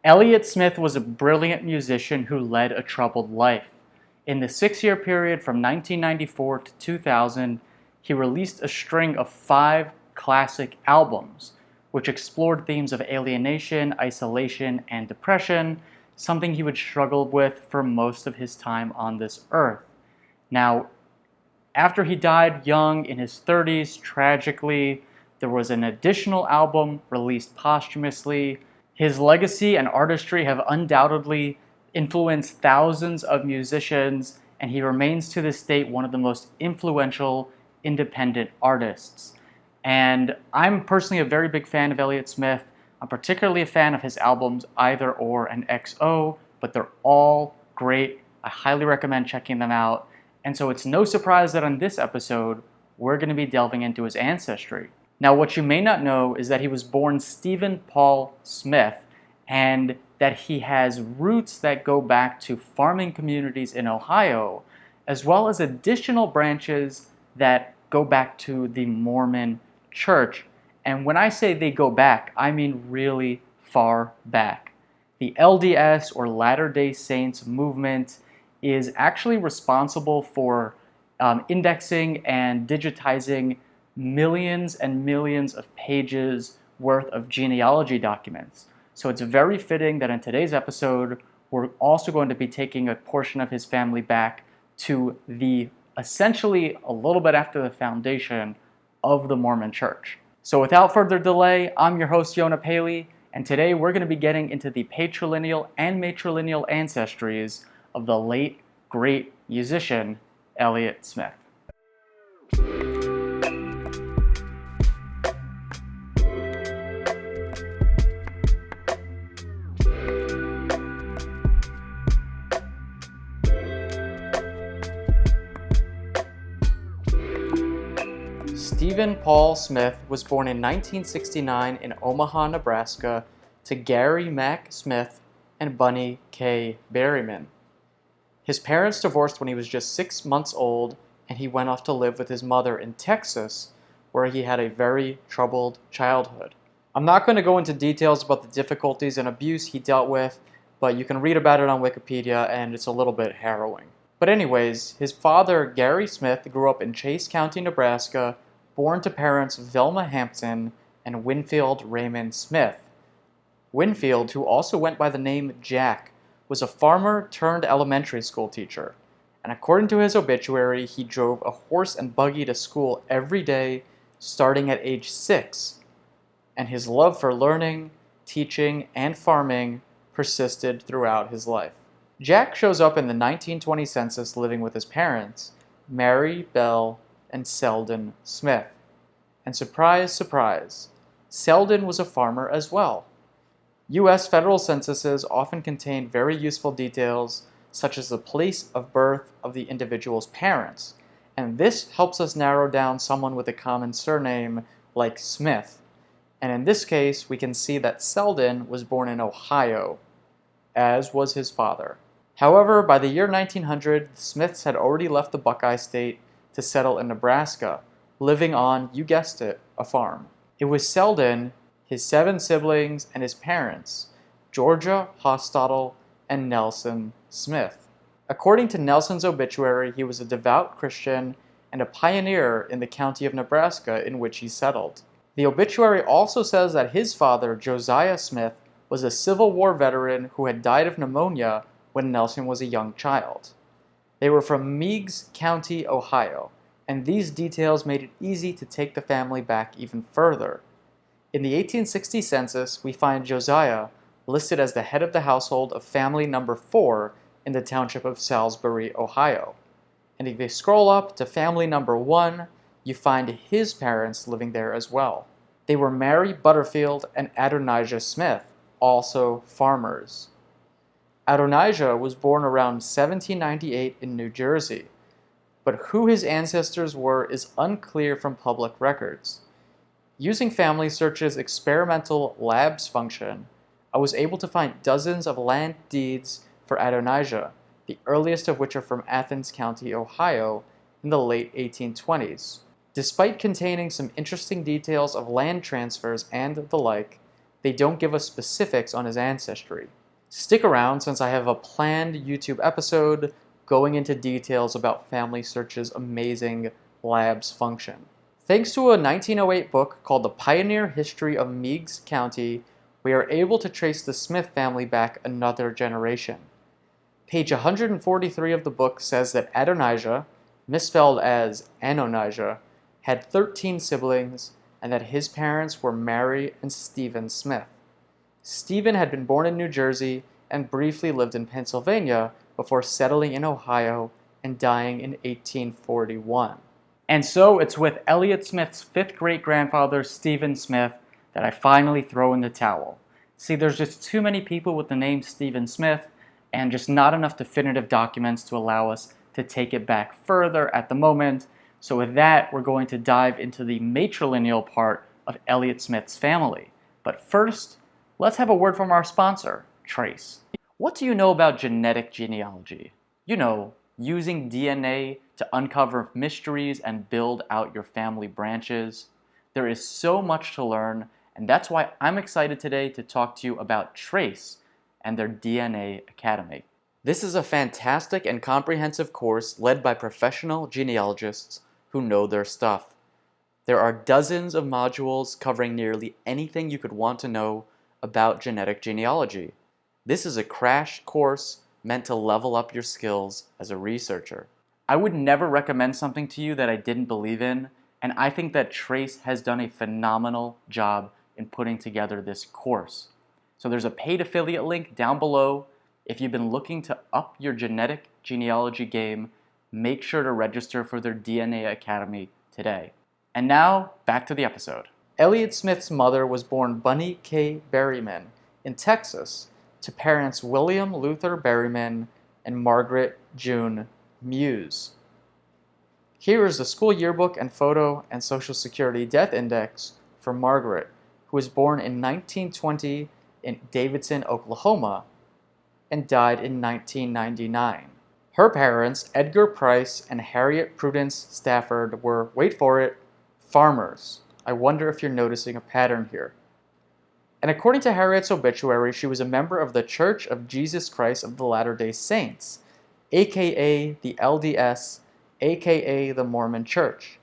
Elliott Smith was a brilliant musician who led a troubled life. In the 6-year period from 1994 to 2000, he released a string of 5 classic albums, which explored themes of alienation, isolation, and depression, something he would struggle with for most of his time on this earth. Now, after he died young in his 30s, tragically, there was an additional album released posthumously. His legacy and artistry have undoubtedly influenced thousands of musicians, and he remains to this date one of the most influential independent artists. And I'm personally a very big fan of Elliott Smith. I'm particularly a fan of his albums Either Or and XO, but they're all great. I highly recommend checking them out. And so it's no surprise that on this episode, we're going to be delving into his ancestry. Now, what you may not know is that he was born Stephen Paul Smith, and that he has roots that go back to farming communities in Ohio, as well as additional branches that go back to the Mormon church. And when I say they go back, I mean really far back. The LDS, or Latter-day Saints movement, is actually responsible for indexing and digitizing millions and millions of pages worth of genealogy documents. So it's very fitting that in today's episode, we're also going to be taking a portion of his family back to the essentially a little bit after the foundation of the Mormon Church. So without further delay, I'm your host, Yonah Paley, and today we're going to be getting into the patrilineal and matrilineal ancestries of the late, great musician, Elliott Smith. Stephen Paul Smith was born in 1969 in Omaha, Nebraska, to Gary Mack Smith and Bunny K. Berryman. His parents divorced when he was just 6 months old, and he went off to live with his mother in Texas, where he had a very troubled childhood. I'm not going to go into details about the difficulties and abuse he dealt with, but you can read about it on Wikipedia, and it's a little bit harrowing. But anyways, his father, Gary Smith, grew up in Chase County, Nebraska, born to parents Velma Hampton and Winfield Raymond Smith. Winfield, who also went by the name Jack, was a farmer turned elementary school teacher, and according to his obituary, he drove a horse and buggy to school every day starting at age 6, and his love for learning, teaching, and farming persisted throughout his life. Jack shows up in the 1920 census living with his parents, Mary Bell and Selden Smith. And surprise, surprise, Selden was a farmer as well. U.S. federal censuses often contain very useful details, such as the place of birth of the individual's parents, and this helps us narrow down someone with a common surname like Smith. And in this case, we can see that Selden was born in Ohio, as was his father. However, by the year 1900, the Smiths had already left the Buckeye State to settle in Nebraska, living on, you guessed it, a farm. It was Selden, his 7 siblings, and his parents, Georgia Hostetler and Nelson Smith. According to Nelson's obituary, he was a devout Christian and a pioneer in the county of Nebraska in which he settled. The obituary also says that his father, Josiah Smith, was a Civil War veteran who had died of pneumonia when Nelson was a young child. They were from Meigs County, Ohio, and these details made it easy to take the family back even further. In the 1860 census, we find Josiah listed as the head of the household of family number 4 in the township of Salisbury, Ohio. And if you scroll up to family number 1, you find his parents living there as well. They were Mary Butterfield and Adonijah Smith, also farmers. Adonijah was born around 1798 in New Jersey, but who his ancestors were is unclear from public records. Using Family Search's experimental labs function, I was able to find dozens of land deeds for Adonijah, the earliest of which are from Athens County, Ohio, in the late 1820s. Despite containing some interesting details of land transfers and the like, They don't give us specifics on his ancestry. Stick around since I have a planned YouTube episode going into details about Family Search's amazing labs function. Thanks to a 1908 book called The Pioneer History of Meigs County, we are able to trace the Smith family back another generation. Page 143 of the book says that Adonijah, misspelled as Anonijah, had 13 siblings and that his parents were Mary and Stephen Smith. Stephen had been born in New Jersey and briefly lived in Pennsylvania before settling in Ohio and dying in 1841. And so it's with Elliott Smith's fifth great-grandfather, Stephen Smith, that I finally throw in the towel. See, there's just too many people with the name Stephen Smith and just not enough definitive documents to allow us to take it back further at the moment. So with that, we're going to dive into the matrilineal part of Elliott Smith's family. But first, let's have a word from our sponsor, Trace. What do you know about genetic genealogy? You know, using DNA to uncover mysteries and build out your family branches. There is so much to learn, and that's why I'm excited today to talk to you about Trace and their DNA Academy. This is a fantastic and comprehensive course led by professional genealogists who know their stuff. There are dozens of modules covering nearly anything you could want to know about genetic genealogy. This is a crash course meant to level up your skills as a researcher. I would never recommend something to you that I didn't believe in, and I think that Trace has done a phenomenal job in putting together this course. So there's a paid affiliate link down below. If you've been looking to up your genetic genealogy game, make sure to register for their DNA Academy today. And now, back to the episode. Elliott Smith's mother was born Bunny K. Berryman in Texas to parents William Luther Berryman and Margaret June Muse. Here is the school yearbook and photo and Social Security death index for Margaret, who was born in 1920 in Davidson, Oklahoma, and died in 1999. Her parents, Edgar Price and Harriet Prudence Stafford, were, wait for it, farmers. I wonder if you're noticing a pattern here. And according to Harriet's obituary, she was a member of the Church of Jesus Christ of the Latter-day Saints, aka the LDS, aka the Mormon Church.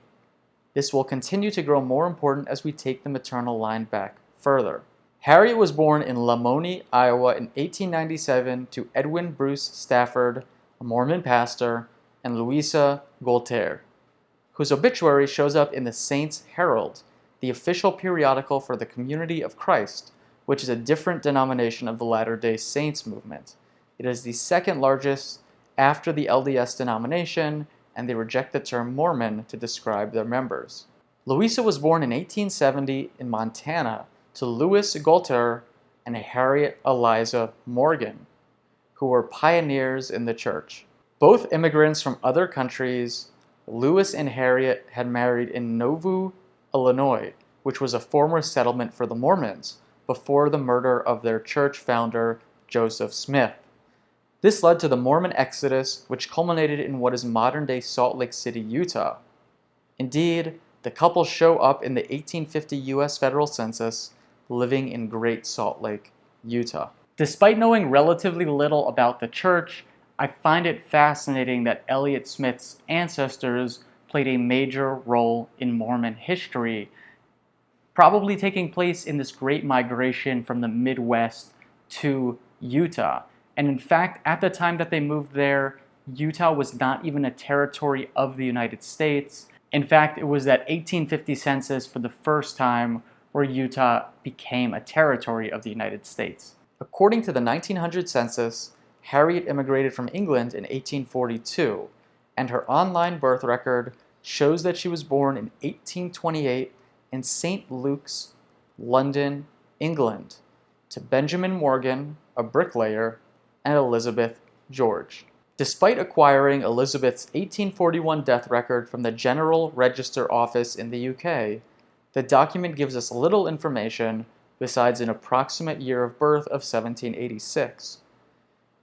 This will continue to grow more important as we take the maternal line back further. Harriet was born in Lamoni, Iowa in 1897 to Edwin Bruce Stafford, a Mormon pastor, and Louisa Golter, whose obituary shows up in the Saints Herald, the official periodical for the Community of Christ, which is a different denomination of the Latter-day Saints movement. It is the second largest after the LDS denomination, and they reject the term Mormon to describe their members. Louisa was born in 1870 in Montana to Louis Golter and Harriet Eliza Morgan, who were pioneers in the church. Both immigrants from other countries, Louis and Harriet had married in Nauvoo, Illinois, which was a former settlement for the Mormons before the murder of their church founder, Joseph Smith. This led to the Mormon exodus, which culminated in what is modern-day Salt Lake City, Utah. Indeed, the couple show up in the 1850 U.S. federal census, living in Great Salt Lake, Utah. Despite knowing relatively little about the church, I find it fascinating that Elliott Smith's ancestors played a major role in Mormon history, probably taking place in this great migration from the Midwest to Utah. And in fact, at the time that they moved there, Utah was not even a territory of the United States. In fact, it was that 1850 census for the first time where Utah became a territory of the United States. According to the 1900 census, Harriet immigrated from England in 1842, and her online birth record shows that she was born in 1828 in St. Luke's, London, England, to Benjamin Morgan, a bricklayer, and Elizabeth George. Despite acquiring Elizabeth's 1841 death record from the General Register Office in the UK, the document gives us little information besides an approximate year of birth of 1786.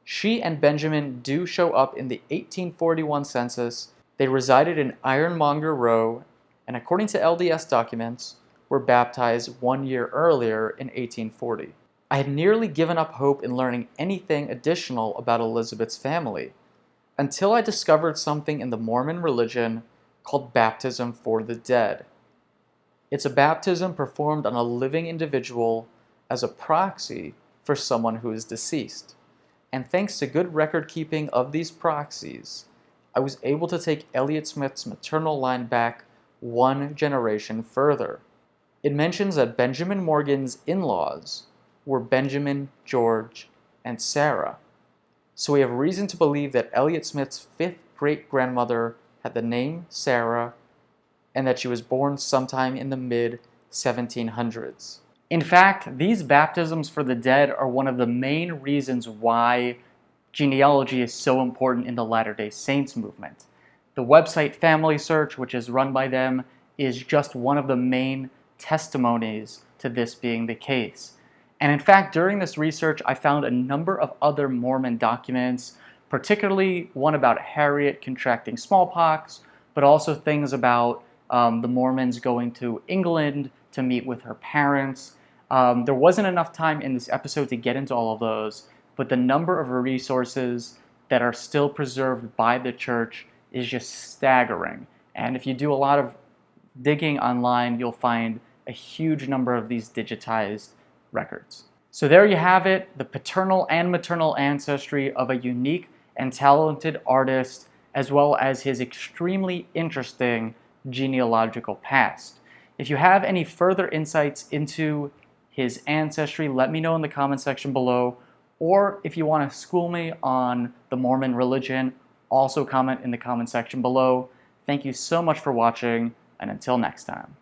She and Benjamin do show up in the 1841 census. They resided in Ironmonger Row, and according to LDS documents, were baptized 1 year earlier in 1840. I had nearly given up hope in learning anything additional about Elizabeth's family, until I discovered something in the Mormon religion called baptism for the dead. It's a baptism performed on a living individual as a proxy for someone who is deceased. And thanks to good record keeping of these proxies, I was able to take Elliott Smith's maternal line back 1 generation further. It mentions that Benjamin Morgan's in-laws were Benjamin, George, and Sarah. So we have reason to believe that Elliott Smith's 5th great-grandmother had the name Sarah, and that she was born sometime in the mid-1700s. In fact, these baptisms for the dead are one of the main reasons why genealogy is so important in the Latter-day Saints movement. The website Family Search, which is run by them, is just one of the main testimonies to this being the case. And in fact, during this research, I found a number of other Mormon documents, particularly one about Harriet contracting smallpox, but also things about the Mormons going to England to meet with her parents. There wasn't enough time in this episode to get into all of those, but the number of resources that are still preserved by the church is just staggering. And if you do a lot of digging online, you'll find a huge number of these digitized records. So there you have it, the paternal and maternal ancestry of a unique and talented artist, as well as his extremely interesting genealogical past. If you have any further insights into his ancestry, let me know in the comment section below. Or if you want to school me on the Mormon religion, also comment in the comment section below. Thank you so much for watching, and until next time.